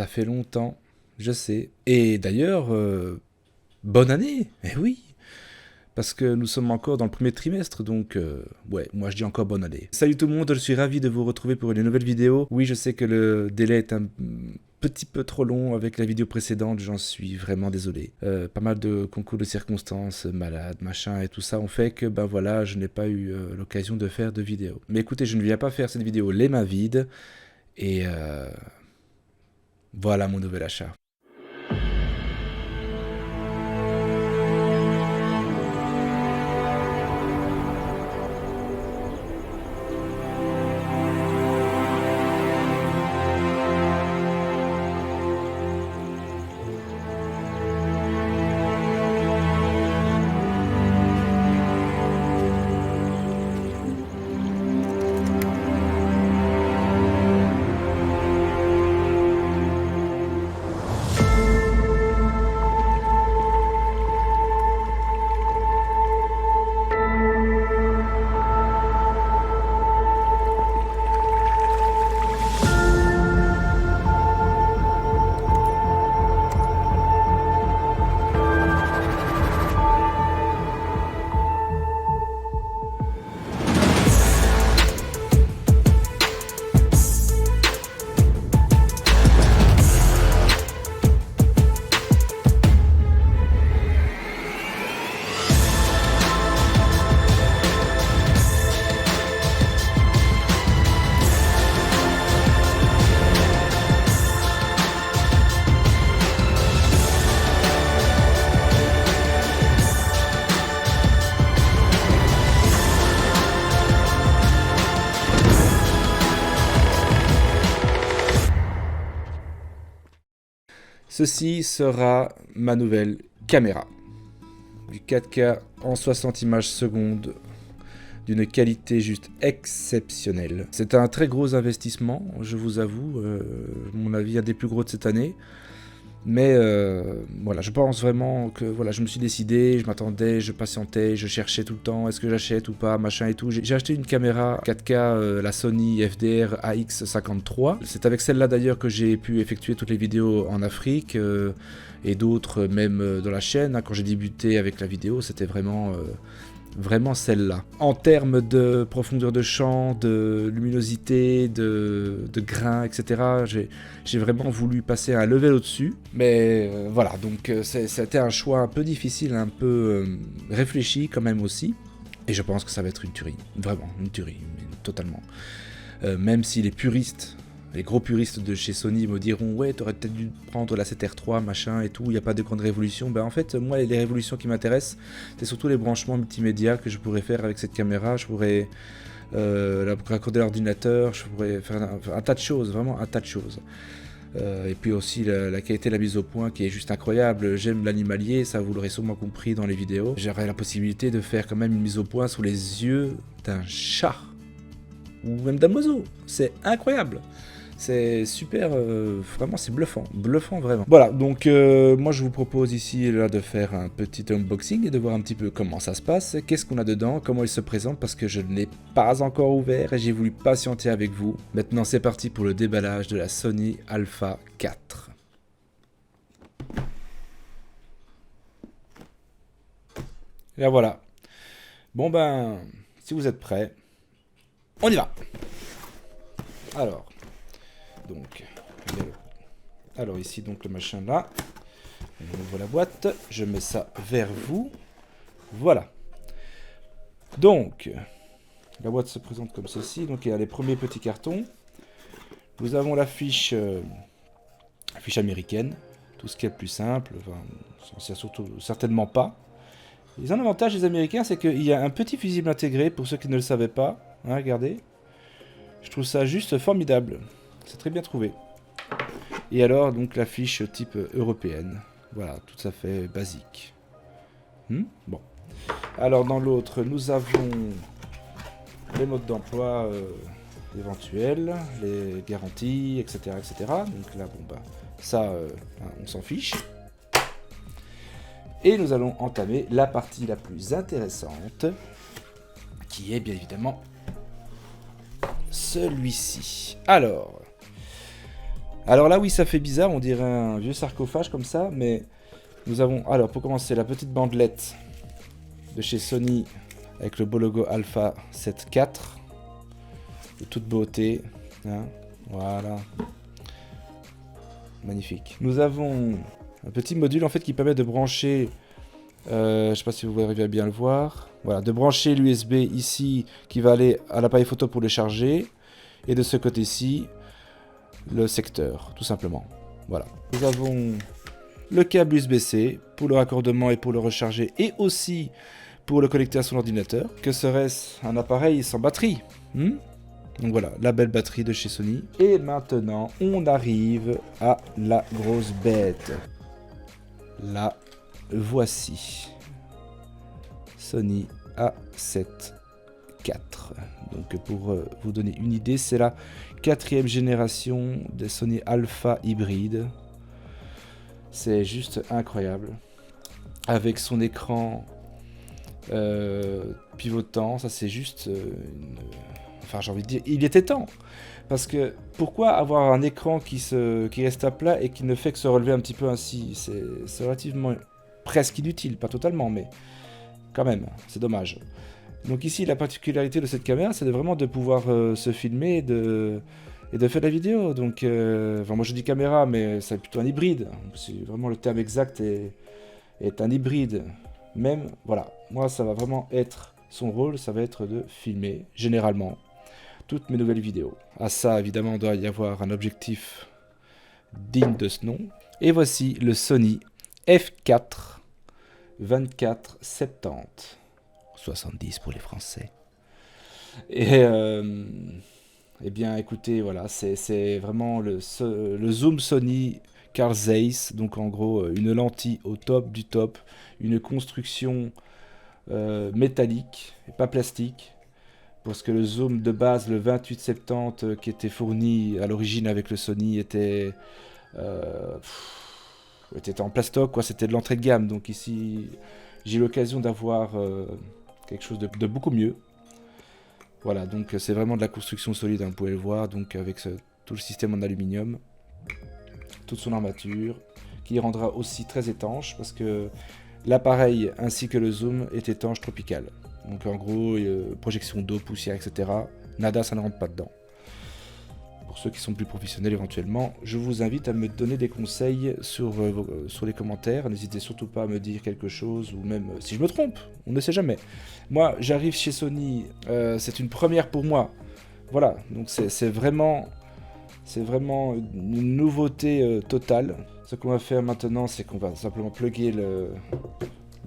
Ça fait longtemps, je sais. Et d'ailleurs, bonne année. Eh oui, parce que nous sommes encore dans le premier trimestre, donc ouais, moi je dis encore bonne année. Salut tout le monde, je suis ravi de vous retrouver pour une nouvelle vidéo. Oui, je sais que le délai est un petit peu trop long avec la vidéo précédente, j'en suis vraiment désolé. Pas mal de concours de circonstances, malades, machin et tout ça ont fait que ben voilà, je n'ai pas eu l'occasion de faire de vidéo. Mais écoutez, je ne viens pas faire cette vidéo les mains vides, et voilà mon nouvel achat. Ceci sera ma nouvelle caméra. Du 4K en 60 images secondes, d'une qualité juste exceptionnelle. C'est un très gros investissement, je vous avoue, mon avis un des plus gros de cette année. Mais voilà, je pense vraiment que voilà, je me suis décidé, je m'attendais, je patientais, je cherchais tout le temps, est-ce que j'achète ou pas, machin et tout. J'ai acheté une caméra 4K, la Sony FDR AX53. C'est avec celle-là d'ailleurs que j'ai pu effectuer toutes les vidéos en Afrique et d'autres même dans la chaîne. Hein. Quand j'ai débuté avec la vidéo, c'était vraiment celle-là. En termes de profondeur de champ, de luminosité, de grain, etc., j'ai vraiment voulu passer un level au-dessus. Mais voilà, donc c'était un choix un peu difficile, un peu réfléchi quand même aussi. Et je pense que ça va être une tuerie. Vraiment, une tuerie, totalement. Même si les puristes... Les gros puristes de chez Sony me diront « Ouais, t'aurais peut-être dû prendre la 7R3, machin et tout, il n'y a pas de grande révolution. » Ben en fait, moi, les révolutions qui m'intéressent, c'est surtout les branchements multimédia que je pourrais faire avec cette caméra. Je pourrais raccorder l'ordinateur, je pourrais faire un tas de choses, vraiment un tas de choses. Et puis aussi la qualité de la mise au point qui est juste incroyable. J'aime l'animalier, ça vous l'aurez sûrement compris dans les vidéos. J'aurais la possibilité de faire quand même une mise au point sous les yeux d'un chat. Ou même d'un oiseau. C'est incroyable. C'est super, vraiment c'est bluffant, vraiment. Voilà, donc moi je vous propose ici là de faire un petit unboxing et de voir un petit peu comment ça se passe, qu'est-ce qu'on a dedans, comment il se présente, parce que je ne l'ai pas encore ouvert et j'ai voulu patienter avec vous. Maintenant c'est parti pour le déballage de la Sony Alpha 4. Et là voilà. Bon ben, si vous êtes prêts, on y va. Alors ici donc le machin là, on ouvre la boîte, je mets ça vers vous, voilà. Donc, la boîte se présente comme ceci, donc il y a les premiers petits cartons. Nous avons la fiche américaine, tout ce qui est le plus simple, enfin, c'est surtout certainement pas. Les avantages des Américains, c'est qu'il y a un petit fusible intégré, pour ceux qui ne le savaient pas, hein, regardez. Je trouve ça juste formidable, c'est très bien trouvé. Et alors, donc, la fiche type européenne. Voilà, tout à fait basique. Bon. Alors, dans l'autre, nous avons les modes d'emploi éventuels, les garanties, etc., etc. Donc là, bon, bah, ça, on s'en fiche. Et nous allons entamer la partie la plus intéressante, qui est bien évidemment celui-ci. Alors... Alors là, oui, ça fait bizarre, on dirait un vieux sarcophage comme ça, mais nous avons, alors pour commencer, la petite bandelette de chez Sony avec le beau logo Alpha 7 IV, de toute beauté, hein, voilà, magnifique. Nous avons un petit module en fait qui permet de brancher, je sais pas si vous arrivez à bien le voir, voilà, de brancher l'USB ici qui va aller à l'appareil photo pour le charger, et de ce côté-ci, le secteur, tout simplement. Voilà. Nous avons le câble USB-C pour le raccordement et pour le recharger, et aussi pour le connecter à son ordinateur. Que serait-ce un appareil sans batterie, Donc voilà, la belle batterie de chez Sony. Et maintenant, on arrive à la grosse bête. La voici. Sony A7 IV. Donc pour vous donner une idée, c'est la 4e génération des Sony Alpha hybride. C'est juste incroyable. Avec son écran pivotant, ça c'est juste enfin j'ai envie de dire, il était temps. Parce que pourquoi avoir un écran qui reste à plat et qui ne fait que se relever un petit peu ainsi? C'est relativement presque inutile, pas totalement, mais quand même, c'est dommage. Donc ici, la particularité de cette caméra, c'est vraiment de pouvoir se filmer et de faire de la vidéo. Donc, enfin, moi je dis caméra, mais c'est plutôt un hybride. C'est vraiment le terme exact est un hybride. Même, voilà, moi ça va vraiment être, son rôle, ça va être de filmer, généralement, toutes mes nouvelles vidéos. À ça, évidemment, il doit y avoir un objectif digne de ce nom. Et voici le Sony F4 24-70. 70 pour les Français. Et eh bien, écoutez, voilà, c'est vraiment le zoom Sony Carl Zeiss. Donc, en gros, une lentille au top du top, une construction métallique et pas plastique. Parce que le zoom de base, le 28-70 qui était fourni à l'origine avec le Sony, était en plastoc, quoi. C'était de l'entrée de gamme. Donc ici, j'ai eu l'occasion d'avoir quelque chose de beaucoup mieux. Voilà, donc c'est vraiment de la construction solide, hein, vous pouvez le voir, donc avec tout le système en aluminium, toute son armature, qui rendra aussi très étanche, parce que l'appareil ainsi que le zoom est étanche tropical. Donc en gros, projection d'eau, poussière, etc. Nada, ça ne rentre pas dedans. Pour ceux qui sont plus professionnels éventuellement, je vous invite à me donner des conseils sur les commentaires. N'hésitez surtout pas à me dire quelque chose, ou même si je me trompe, on ne sait jamais. Moi, j'arrive chez Sony, c'est une première pour moi. Voilà, donc c'est vraiment une nouveauté totale. Ce qu'on va faire maintenant, c'est qu'on va simplement plugger le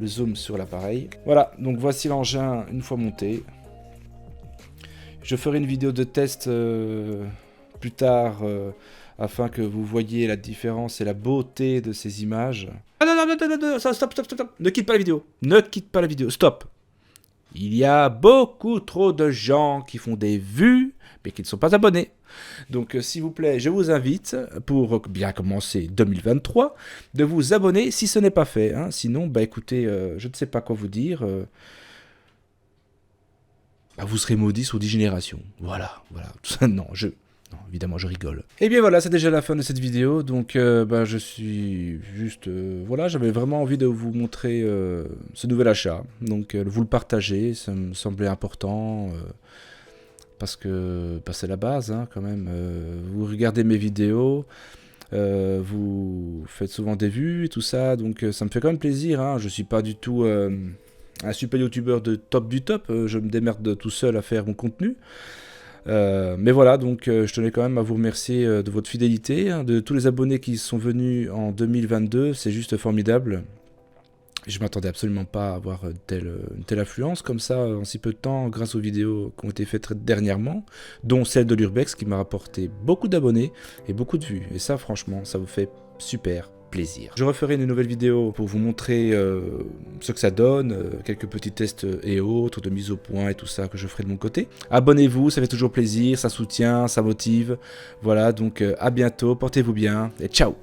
zoom sur l'appareil. Voilà, donc voici l'engin une fois monté. Je ferai une vidéo de test plus tard afin que vous voyiez la différence et la beauté de ces images. Ah non, stop. Ne quitte pas la vidéo. Ne quitte pas la vidéo, stop. Il y a beaucoup trop de gens qui font des vues, mais qui ne sont pas abonnés. Donc, s'il vous plaît, je vous invite, pour bien commencer 2023, de vous abonner si ce n'est pas fait. Hein. Sinon, bah écoutez, je ne sais pas quoi vous dire. Bah, vous serez maudits sur 10 générations. Voilà. Non, évidemment, je rigole. Et bien voilà, c'est déjà la fin de cette vidéo. Donc, bah, je suis juste... voilà, j'avais vraiment envie de vous montrer ce nouvel achat. Donc, vous le partagez, ça me semblait important. Parce que bah, c'est la base, hein, quand même. Vous regardez mes vidéos, vous faites souvent des vues et tout ça. Donc, ça me fait quand même plaisir. Hein. Je suis pas du tout... un super youtubeur de top du top, je me démerde tout seul à faire mon contenu. Mais voilà, donc je tenais quand même à vous remercier de votre fidélité, hein, de tous les abonnés qui sont venus en 2022, c'est juste formidable. Je m'attendais absolument pas à avoir une telle affluence comme ça en si peu de temps grâce aux vidéos qui ont été faites dernièrement, dont celle de l'Urbex qui m'a rapporté beaucoup d'abonnés et beaucoup de vues. Et ça franchement, ça vous fait super plaisir. Je referai une nouvelle vidéo pour vous montrer ce que ça donne, quelques petits tests et autres, de mise au point et tout ça que je ferai de mon côté. Abonnez-vous, ça fait toujours plaisir, ça soutient, ça motive. Voilà, donc à bientôt, portez-vous bien et ciao!